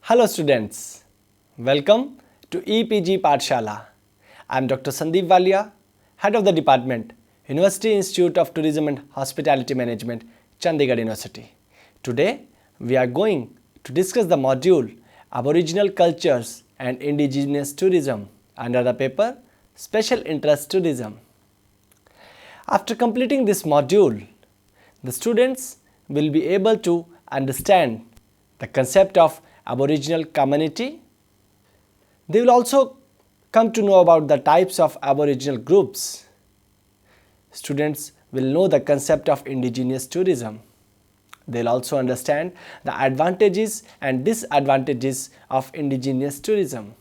Hello students, welcome to EPG Pathshala. I am Dr. Sandeep Walia, Head of the Department, University Institute of Tourism and Hospitality Management, Chandigarh University. Today we are going to discuss the module Aboriginal Cultures and Indigenous Tourism under the paper Special Interest Tourism. After completing this module, the students will be able to understand the concept of Aboriginal community. They will also come to know about the types of Aboriginal groups. Students will know the concept of indigenous tourism. They will also understand the advantages and disadvantages of indigenous tourism.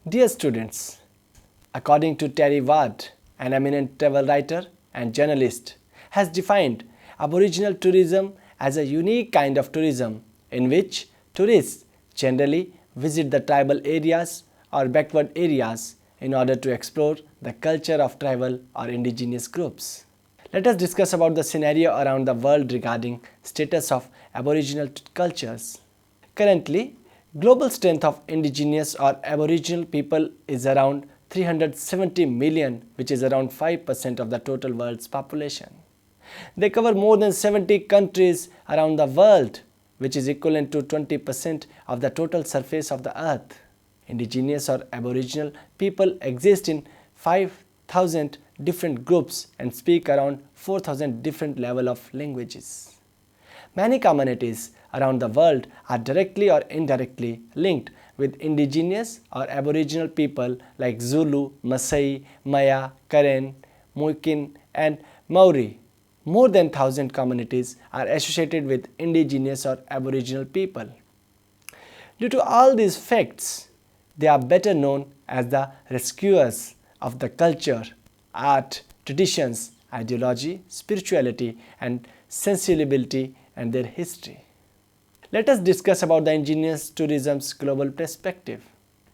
Dear students, according to Terry Ward, an eminent travel writer and journalist, has defined Aboriginal tourism as a unique kind of tourism in which tourists generally visit the tribal areas or backward areas in order to explore the culture of tribal or indigenous groups. Let us discuss about the scenario around the world regarding status of Aboriginal cultures. Currently, global strength of indigenous or Aboriginal people is around 370 million, which is around 5% of the total world's population. They cover more than 70 countries around the world, which is equivalent to 20% of the total surface of the earth. Indigenous or Aboriginal people exist in 5,000 different groups and speak around 4,000 different level of languages. Many communities around the world are directly or indirectly linked with indigenous or Aboriginal people like Zulu, Maasai, Maya, Karen, Muikin and Maori. More than 1,000 communities are associated with indigenous or Aboriginal people. Due to all these facts, they are better known as the rescuers of the culture, art, traditions, ideology, spirituality and sensibility and their history. Let us discuss about the indigenous tourism's global perspective.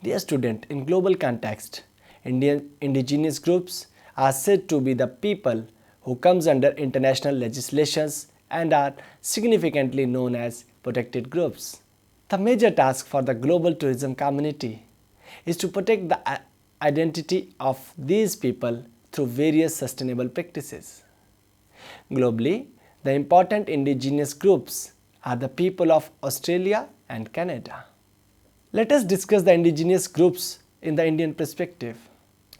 Dear student, in global context, Indian indigenous groups are said to be the people who comes under international legislations and are significantly known as protected groups. The major task for the global tourism community is to protect the identity of these people through various sustainable practices. Globally, the important indigenous groups are the people of Australia and Canada. Let us discuss the indigenous groups in the Indian perspective.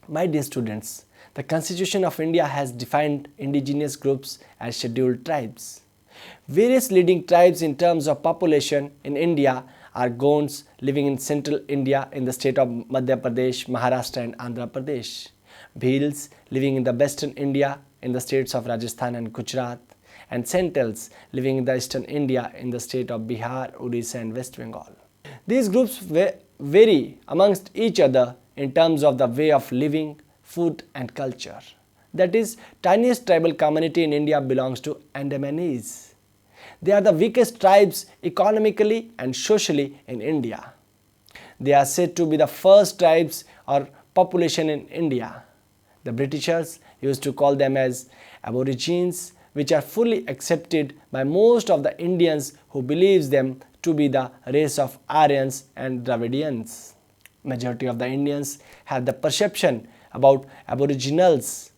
My dear students, the Constitution of India has defined indigenous groups as scheduled tribes. Various leading tribes in terms of population in India are Gonds living in central India in the state of Madhya Pradesh, Maharashtra and Andhra Pradesh. Bhils living in the western India in the states of Rajasthan and Gujarat. And Santals living in the eastern India in the state of Bihar, Odisha and West Bengal. These groups vary amongst each other in terms of the way of living, food and culture. That is, tiniest tribal community in India belongs to Andamanese. They are the weakest tribes economically and socially in India. They are said to be the first tribes or population in India. The Britishers used to call them as Aborigines, which are fully accepted by most of the Indians who believes them to be the race of Aryans and Dravidians. Majority of the Indians have the perception about Aboriginals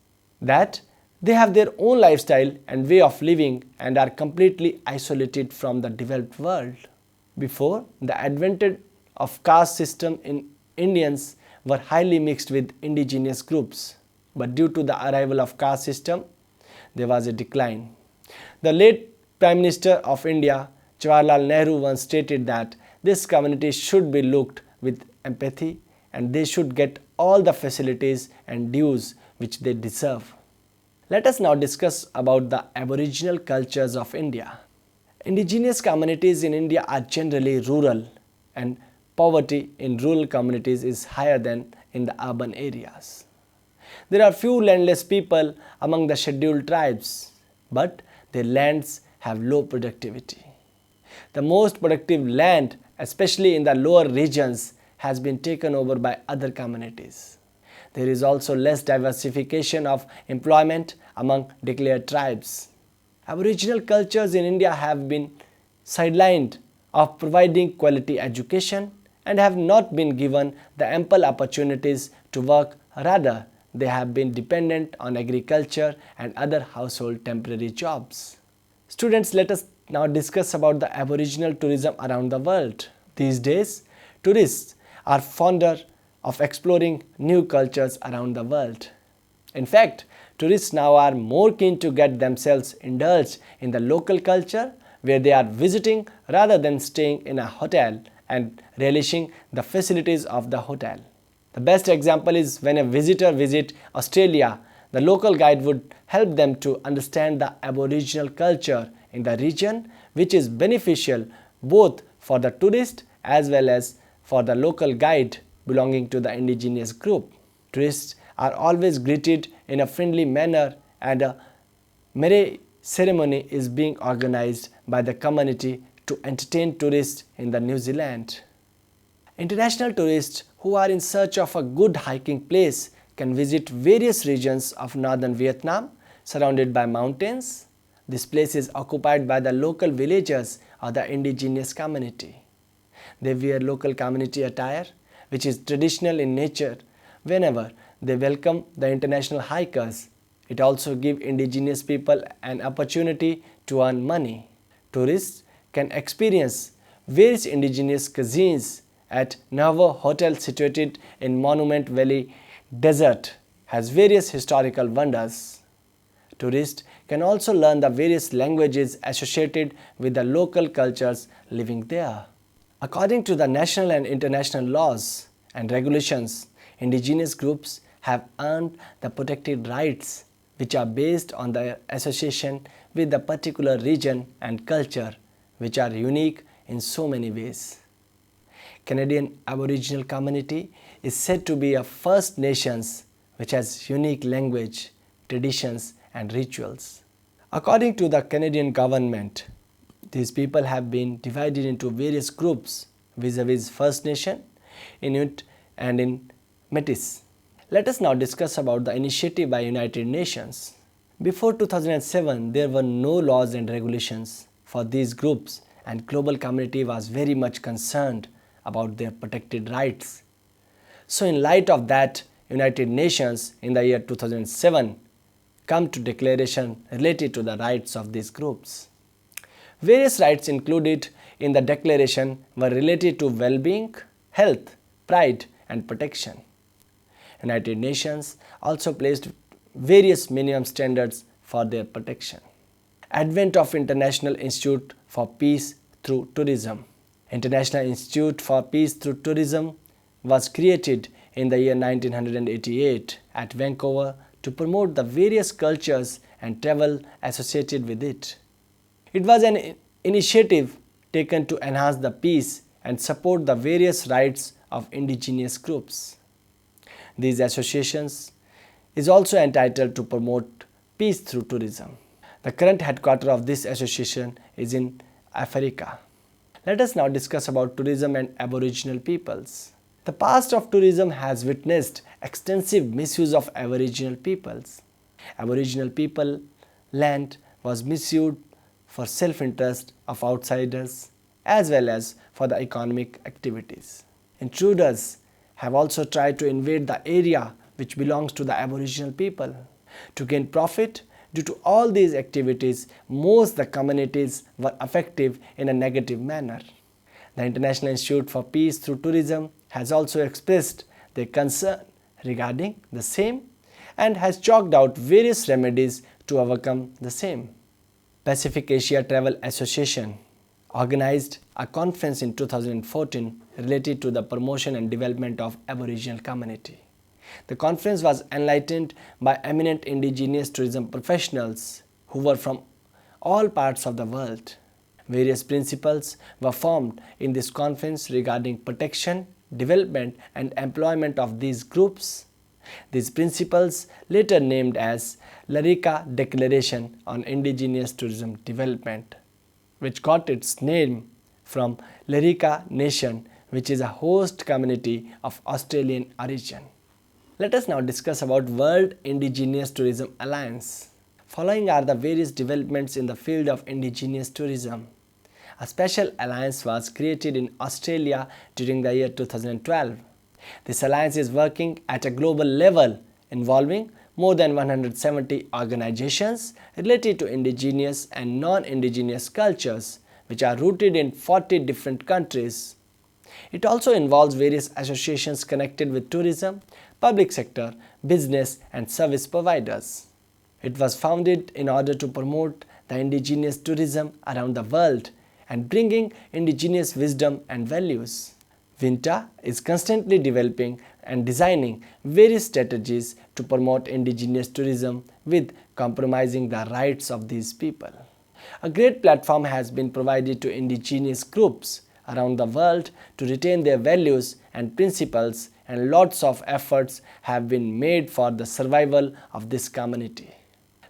that they have their own lifestyle and way of living and are completely isolated from the developed world. Before the advent of caste system in Indians were highly mixed with indigenous groups, but due to the arrival of caste system, there was a decline. The late Prime Minister of India, Jawaharlal Nehru, once stated that this community should be looked with empathy and they should get all the facilities and dues which they deserve. Let us now discuss about the Aboriginal cultures of India. Indigenous communities in India are generally rural and poverty in rural communities is higher than in the urban areas. There are few landless people among the scheduled tribes, but their lands have low productivity. The most productive land, especially in the lower regions, has been taken over by other communities. There is also less diversification of employment among declared tribes. Aboriginal cultures in India have been sidelined of providing quality education and have not been given the ample opportunities to work. Rather, they have been dependent on agriculture and other household temporary jobs. Students, let us now discuss about the Aboriginal tourism around the world. These days, tourists are fonder of exploring new cultures around the world. In fact, tourists now are more keen to get themselves indulged in the local culture where they are visiting rather than staying in a hotel and relishing the facilities of the hotel. The best example is when a visitor visits Australia, the local guide would help them to understand the Aboriginal culture in the region, which is beneficial both for the tourist as well as for the local guide belonging to the indigenous group. Tourists are always greeted in a friendly manner, and a marae ceremony is being organized by the community to entertain tourists in the New Zealand. International tourists who are in search of a good hiking place can visit various regions of northern Vietnam surrounded by mountains. This place is occupied by the local villagers or the indigenous community. They wear local community attire, which is traditional in nature, whenever they welcome the international hikers. It also gives indigenous people an opportunity to earn money. Tourists can experience various indigenous cuisines at Navajo Hotel situated in Monument Valley Desert has various historical wonders. Tourists can also learn the various languages associated with the local cultures living there. According to the national and international laws and regulations, indigenous groups have earned the protected rights which are based on their association with the particular region and culture, which are unique in so many ways. Canadian Aboriginal community is said to be a First Nations which has unique language, traditions and rituals. According to the Canadian government, these people have been divided into various groups vis-a-vis First Nation, Inuit and in Métis. Let us now discuss about the initiative by United Nations. Before 2007, there were no laws and regulations for these groups, and global community was very much concerned about their protected rights. So in light of that, United Nations in the year 2007 come to declaration related to the rights of these groups. Various rights included in the declaration were related to well-being, health, pride and protection. United Nations also placed various minimum standards for their protection. Advent of International Institute for Peace through Tourism. International Institute for Peace through Tourism was created in the year 1988 at Vancouver to promote the various cultures and travel associated with it. It was an initiative taken to enhance the peace and support the various rights of indigenous groups. These associations is also entitled to promote peace through tourism. The current headquarters of this association is in Africa. Let us now discuss about tourism and Aboriginal peoples. The past of tourism has witnessed extensive misuse of Aboriginal peoples. Aboriginal people land was misused for self-interest of outsiders as well as for the economic activities. Intruders have also tried to invade the area which belongs to the Aboriginal people. To gain profit due to all these activities, most the communities were effective in a negative manner. The International Institute for Peace through Tourism has also expressed their concern regarding the same and has chalked out various remedies to overcome the same. Pacific Asia Travel Association organized a conference in 2014 related to the promotion and development of Aboriginal community. The conference was enlightened by eminent indigenous tourism professionals who were from all parts of the world. Various principles were formed in this conference regarding protection, development and employment of these groups. These principles, later named as Larika Declaration on Indigenous Tourism Development, which got its name from Larika Nation, which is a host community of Australian origin. Let us now discuss about World Indigenous Tourism Alliance. Following are the various developments in the field of indigenous tourism. A special alliance was created in Australia during the year 2012. This alliance is working at a global level, involving more than 170 organizations related to indigenous and non-indigenous cultures, which are rooted in 40 different countries. It also involves various associations connected with tourism, public sector, business, and service providers. It was founded in order to promote the indigenous tourism around the world and bringing indigenous wisdom and values. Vinta is constantly developing and designing various strategies to promote indigenous tourism with compromising the rights of these people. A great platform has been provided to indigenous groups around the world to retain their values and principles, and lots of efforts have been made for the survival of this community.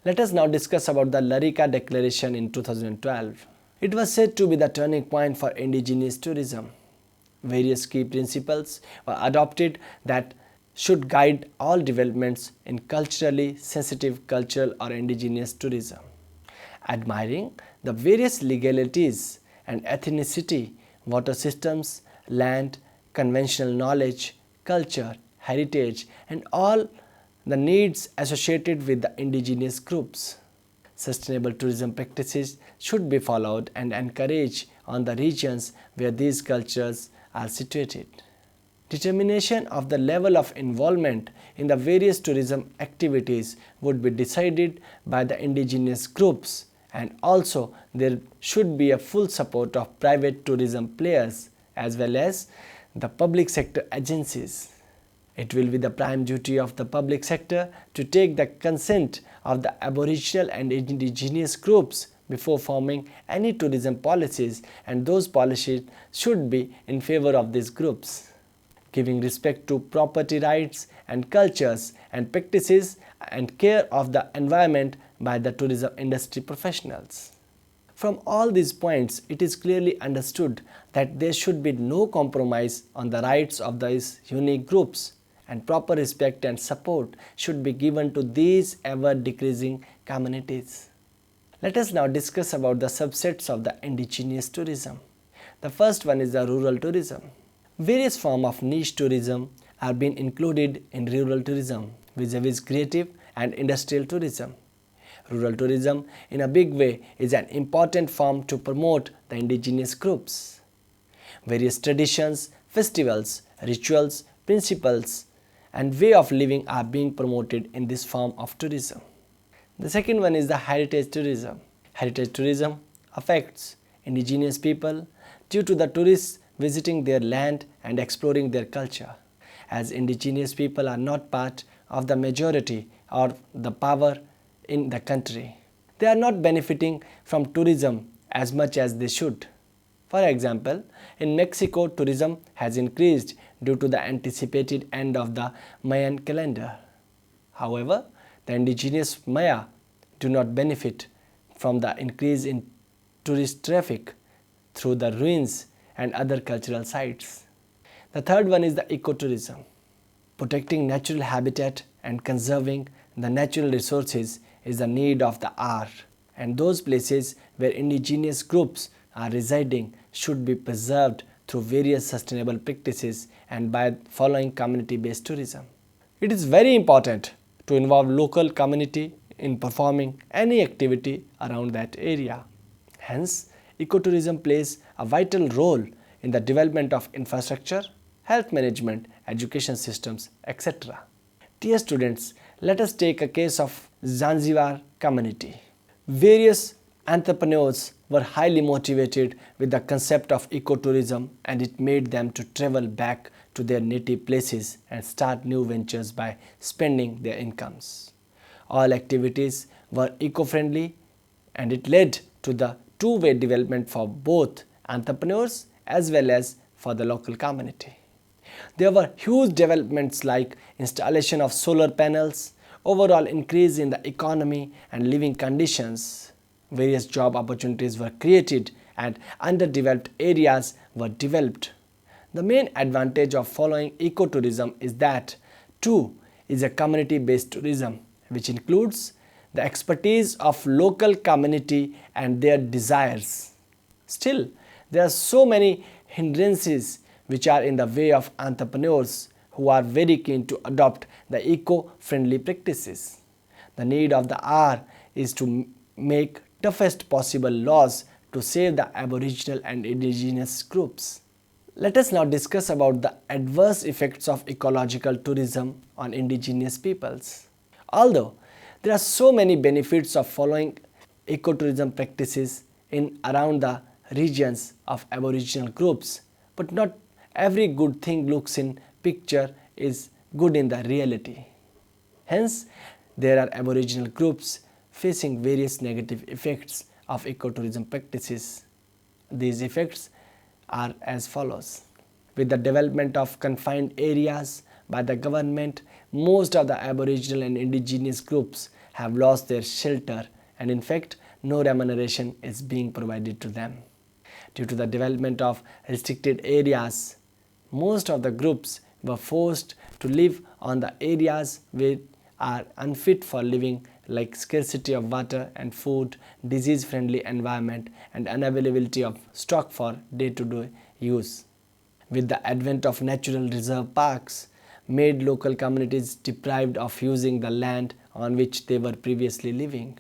Let us now discuss about the Larika Declaration in 2012. It was said to be the turning point for indigenous tourism. Various key principles were adopted that should guide all developments in culturally sensitive cultural or indigenous tourism. Admiring the various legalities and ethnicity, water systems, land, conventional knowledge, culture, heritage, and all the needs associated with the indigenous groups. Sustainable tourism practices should be followed and encouraged on the regions where these cultures are situated. Determination of the level of involvement in the various tourism activities would be decided by the indigenous groups, and also there should be a full support of private tourism players as well as the public sector agencies. It will be the prime duty of the public sector to take the consent of the Aboriginal and indigenous groups before forming any tourism policies, and those policies should be in favor of these groups, giving respect to property rights and cultures and practices and care of the environment by the tourism industry professionals. From all these points, it is clearly understood that there should be no compromise on the rights of these unique groups, and proper respect and support should be given to these ever-decreasing communities. Let us now discuss about the subsets of the indigenous tourism. The first one is the rural tourism. Various forms of niche tourism are being included in rural tourism, vis-a-vis creative and industrial tourism. Rural tourism in a big way is an important form to promote the indigenous groups. Various traditions, festivals, rituals, principles, and way of living are being promoted in this form of tourism. The second one is the heritage tourism. Heritage tourism affects indigenous people due to the tourists visiting their land and exploring their culture. As indigenous people are not part of the majority or the power in the country, they are not benefiting from tourism as much as they should. For example, in Mexico, tourism has increased due to the anticipated end of the Mayan calendar. However, the indigenous Maya do not benefit from the increase in tourist traffic through the ruins and other cultural sites. The third one is the ecotourism. Protecting natural habitat and conserving the natural resources is the need of the hour, and those places where indigenous groups are residing should be preserved through various sustainable practices and by following community-based tourism. It is very important to involve local community in performing any activity around that area. Hence, ecotourism plays a vital role in the development of infrastructure, health management, education systems, etc. Dear students, let us take a case of Zanzibar community. Various entrepreneurs were highly motivated with the concept of ecotourism, and it made them to travel back to their native places and start new ventures by spending their incomes. All activities were eco-friendly, and it led to the two-way development for both entrepreneurs as well as for the local community. There were huge developments like installation of solar panels, overall increase in the economy and living conditions. Various job opportunities were created and underdeveloped areas were developed. The main advantage of following ecotourism is that, too, is a community-based tourism, which includes the expertise of local community and their desires. Still, there are so many hindrances which are in the way of entrepreneurs who are very keen to adopt the eco-friendly practices. The need of the hour is to make toughest possible laws to save the Aboriginal and indigenous groups. Let us now discuss about the adverse effects of ecological tourism on indigenous peoples. Although there are so many benefits of following ecotourism practices in around the regions of Aboriginal groups, but not every good thing looks in picture is good in the reality. Hence, there are Aboriginal groups facing various negative effects of ecotourism practices. These effects are as follows. With the development of confined areas by the government, most of the Aboriginal and indigenous groups have lost their shelter, and in fact, no remuneration is being provided to them. Due to the development of restricted areas, most of the groups were forced to live on the areas which are unfit for living, like scarcity of water and food, disease-friendly environment, and unavailability of stock for day-to-day use. With the advent of natural reserve parks, made local communities deprived of using the land on which they were previously living.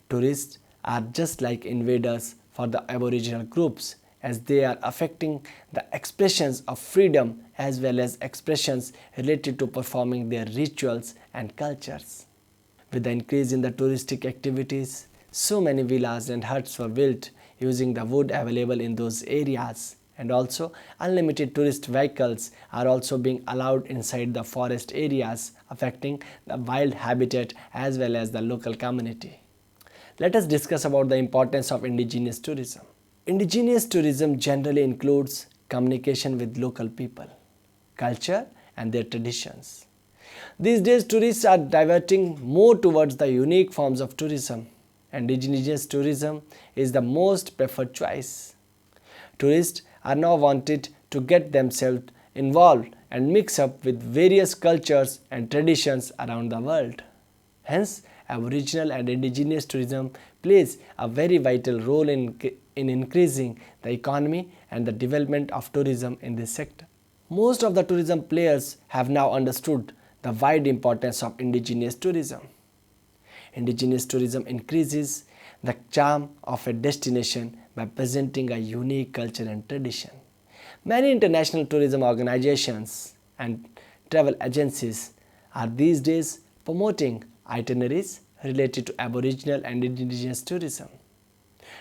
Tourists are just like invaders for the Aboriginal groups, as they are affecting the expressions of freedom as well as expressions related to performing their rituals and cultures. With the increase in the touristic activities, so many villas and huts were built using the wood available in those areas, and also unlimited tourist vehicles are also being allowed inside the forest areas, affecting the wild habitat as well as the local community. Let us discuss about the importance of indigenous tourism. Indigenous tourism generally includes communication with local people, culture and their traditions. These days, tourists are diverting more towards the unique forms of tourism. Indigenous tourism is the most preferred choice. Tourists are now wanted to get themselves involved and mix up with various cultures and traditions around the world. Hence, Aboriginal and indigenous tourism plays a very vital role in increasing the economy and the development of tourism in this sector. Most of the tourism players have now understood the wide importance of indigenous tourism. Indigenous tourism increases the charm of a destination by presenting a unique culture and tradition. Many international tourism organizations and travel agencies are these days promoting itineraries related to Aboriginal and indigenous tourism.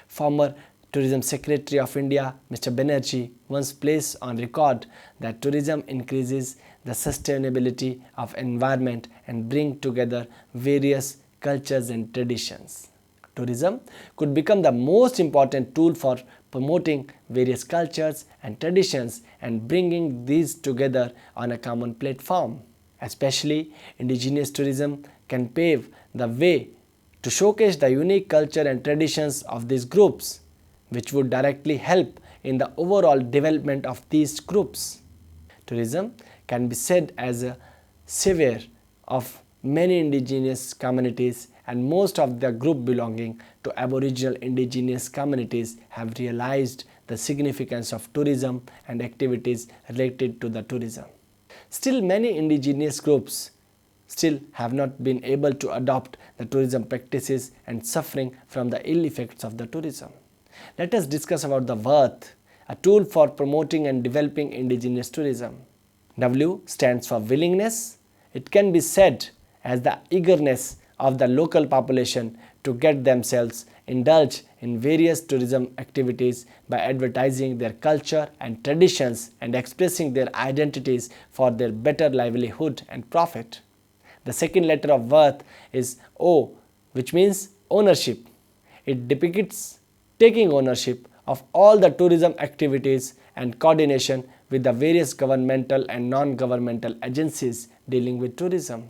Former Tourism Secretary of India, Mr. Banerjee, once placed on record that tourism increases the sustainability of environment and bring together various cultures and traditions. Tourism could become the most important tool for promoting various cultures and traditions and bringing these together on a common platform. Especially, indigenous tourism can pave the way to showcase the unique culture and traditions of these groups, which would directly help in the overall development of these groups. Tourism can be said as a savior of many indigenous communities, and most of the group belonging to Aboriginal indigenous communities have realized the significance of tourism and activities related to the tourism. Still, many indigenous groups still have not been able to adopt the tourism practices and suffering from the ill effects of the tourism. Let us discuss about the WORTH, a tool for promoting and developing indigenous tourism. W stands for willingness. It can be said as the eagerness of the local population to get themselves indulge in various tourism activities by advertising their culture and traditions and expressing their identities for their better livelihood and profit. The second letter of WORTH is O, which means ownership. It depicts taking ownership of all the tourism activities and coordination with the various governmental and non-governmental agencies dealing with tourism.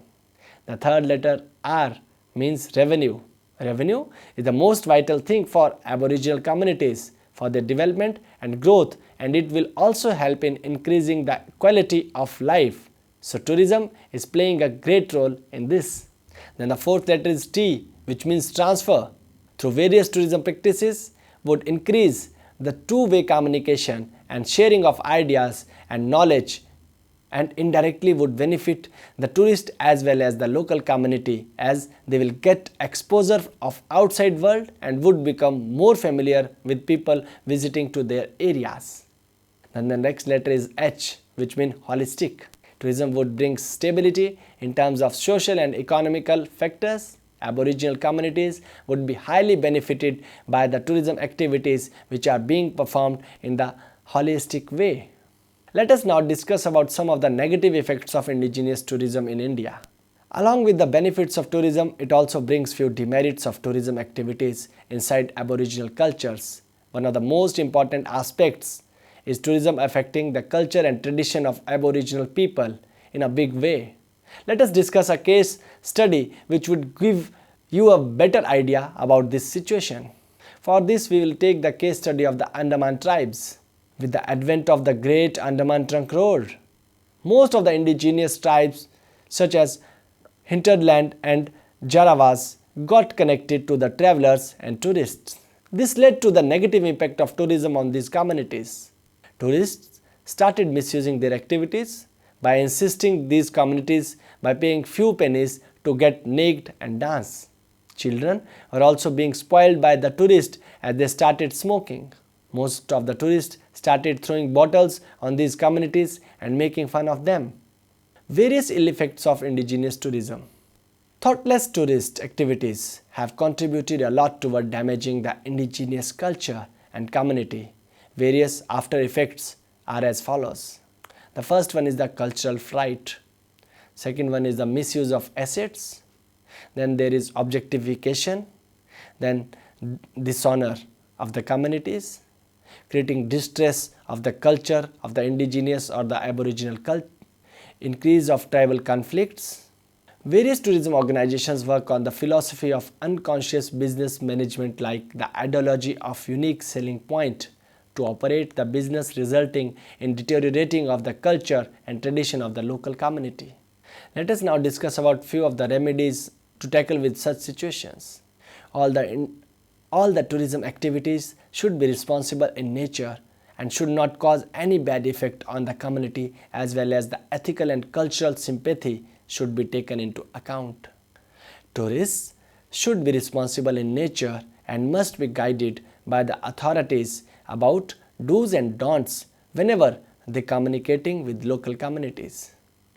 The third letter R means revenue. Revenue is the most vital thing for Aboriginal communities for their development and growth, and it will also help in increasing the quality of life. So tourism is playing a great role in this. Then the fourth letter is T, which means transfer. Through various tourism practices would increase the two-way communication and sharing of ideas and knowledge, and indirectly would benefit the tourist as well as the local community, as they will get exposure of outside world and would become more familiar with people visiting to their areas. Then the next letter is H, which means holistic. Tourism would bring stability in terms of social and economical factors. Aboriginal communities would be highly benefited by the tourism activities which are being performed in the holistic way. Let us now discuss about some of the negative effects of indigenous tourism in India. Along with the benefits of tourism, it also brings few demerits of tourism activities inside Aboriginal cultures. One of the most important aspects is tourism affecting the culture and tradition of Aboriginal people in a big way. Let us discuss a case study which would give you a better idea about this situation. For this, we will take the case study of the Andaman tribes. With the advent of the Great Andaman Trunk Road, most of the indigenous tribes such as Hinterland and Jarawas got connected to the travelers and tourists. This led to the negative impact of tourism on these communities. Tourists started misusing their activities by insisting these communities by paying few pennies to get naked and dance. Children were also being spoiled by the tourists as they started smoking. Most of the tourists started throwing bottles on these communities and making fun of them. Various ill effects of indigenous tourism. Thoughtless tourist activities have contributed a lot toward damaging the indigenous culture and community. Various after effects are as follows. The first one is the cultural fright. Second one is the misuse of assets. Then there is objectification. Then dishonor of the communities, creating distress of the culture of the indigenous or the Aboriginal culture, increase of tribal conflicts. Various tourism organizations work on the philosophy of unconscious business management, like the ideology of unique selling point to operate the business, resulting in deteriorating of the culture and tradition of the local community. Let us now discuss about few of the remedies to tackle with such situations. All the tourism activities should be responsible in nature and should not cause any bad effect on the community, as well as the ethical and cultural sympathy should be taken into account. Tourists should be responsible in nature and must be guided by the authorities about do's and don'ts whenever they communicating with local communities.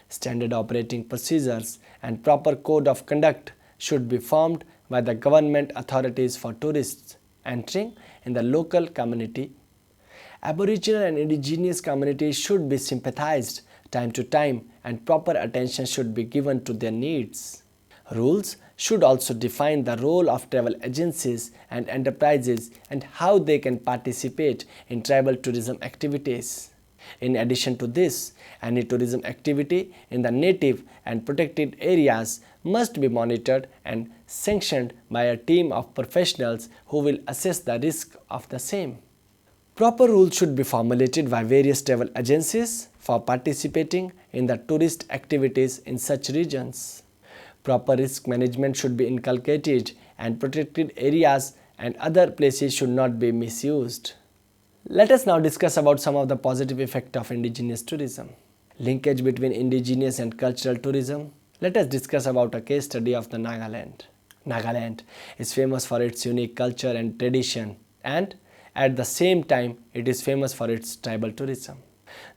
Standard operating procedures and proper code of conduct should be formed by the government authorities for tourists entering in the local community. Aboriginal and indigenous communities should be sympathized time to time and proper attention should be given to their needs. Rules should also define the role of travel agencies and enterprises and how they can participate in tribal tourism activities. In addition to this, any tourism activity in the native and protected areas must be monitored and sanctioned by a team of professionals who will assess the risk of the same. Proper rules should be formulated by various travel agencies for participating in the tourist activities in such regions. Proper risk management should be inculcated and protected areas and other places should not be misused. Let us now discuss about some of the positive effects of indigenous tourism. Linkage between indigenous and cultural tourism. Let us discuss about a case study of the Nagaland. Nagaland is famous for its unique culture and tradition, and at the same time it is famous for its tribal tourism.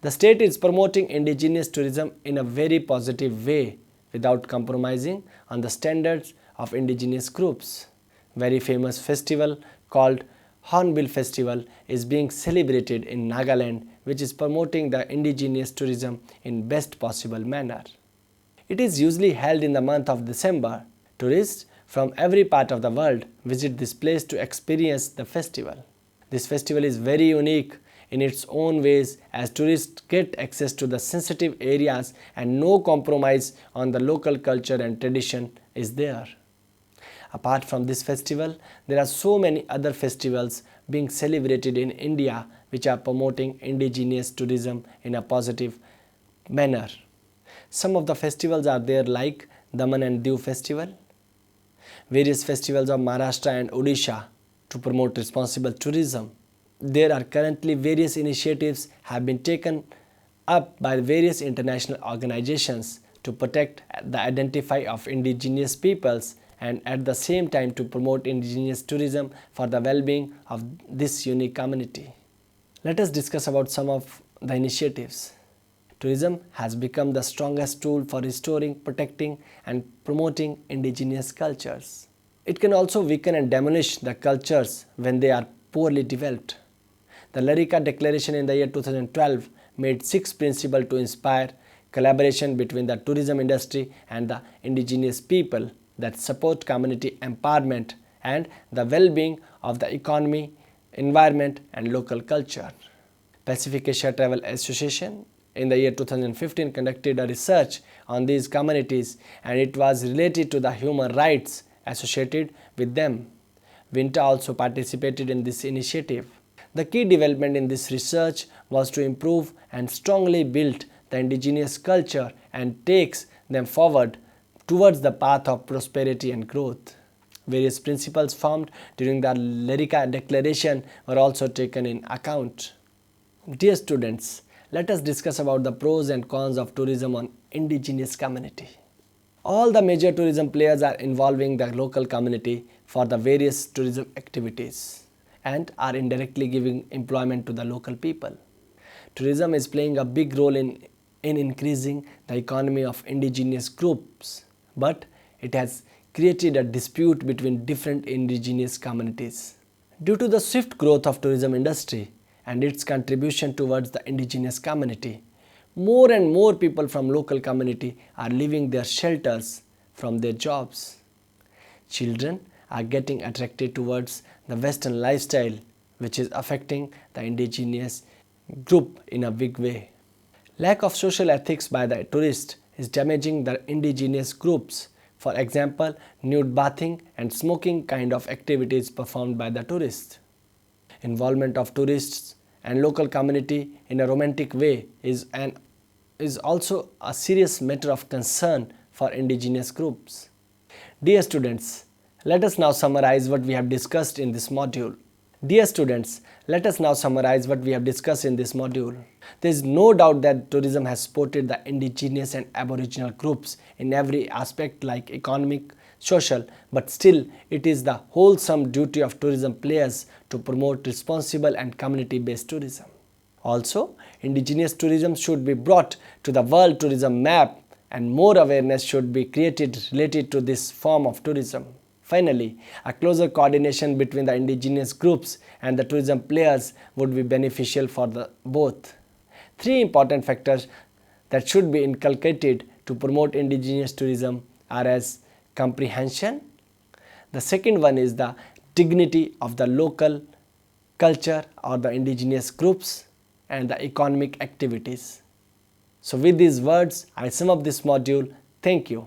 The state is promoting indigenous tourism in a very positive way without compromising on the standards of indigenous groups. Very famous festival called Hornbill Festival is being celebrated in Nagaland, which is promoting the indigenous tourism in best possible manner. It is usually held in the month of December. Tourists from every part of the world visit this place to experience the festival. This festival is very unique in its own ways, as tourists get access to the sensitive areas and no compromise on the local culture and tradition is there. Apart from this festival, there are so many other festivals being celebrated in India which are promoting indigenous tourism in a positive manner. Some of the festivals are there like Daman and Diu festival, various festivals of Maharashtra and Odisha to promote responsible tourism, There are currently various initiatives have been taken up by various international organizations to protect the identity of indigenous peoples and at the same time to promote indigenous tourism for the well-being of this unique community. Let us discuss about some of the initiatives. Tourism has become the strongest tool for restoring, protecting, and promoting indigenous cultures. It can also weaken and demolish the cultures when they are poorly developed. The Larika Declaration in the year 2012 made 6 principles to inspire collaboration between the tourism industry and the indigenous people that support community empowerment and the well-being of the economy, environment, and local culture. Pacific Asia Travel Association in the year 2015 conducted a research on these communities and it was related to the human rights associated with them. Vinta also participated in this initiative. The key development in this research was to improve and strongly build the indigenous culture and takes them forward towards the path of prosperity and growth. Various principles formed during the Larika Declaration were also taken in account. Dear students, let us discuss about the pros and cons of tourism on indigenous community. All the major tourism players are involving the local community for the various tourism activities and are indirectly giving employment to the local people. Tourism is playing a big role in increasing the economy of indigenous groups, but it has created a dispute between different indigenous communities. Due to the swift growth of tourism industry and its contribution towards the indigenous community, more and more people from local community are leaving their shelters from their jobs. Children are getting attracted towards the Western lifestyle, which is affecting the indigenous group in a big way. Lack of social ethics by the tourist is damaging the indigenous groups. For example, nude bathing and smoking kind of activities performed by the tourists. Involvement of tourists and local community in a romantic way is also a serious matter of concern for indigenous groups. Dear students, let us now summarize what we have discussed in this module. Dear students, let us now summarize what we have discussed in this module. There is no doubt that tourism has supported the indigenous and aboriginal groups in every aspect like economic, social, but still it is the wholesome duty of tourism players to promote responsible and community-based tourism. Also, indigenous tourism should be brought to the world tourism map and more awareness should be created related to this form of tourism. Finally, a closer coordination between the indigenous groups and the tourism players would be beneficial for both. 3 important factors that should be inculcated to promote indigenous tourism are as comprehension. The second one is the dignity of the local culture or the indigenous groups and the economic activities. So with these words, I sum up this module. Thank you.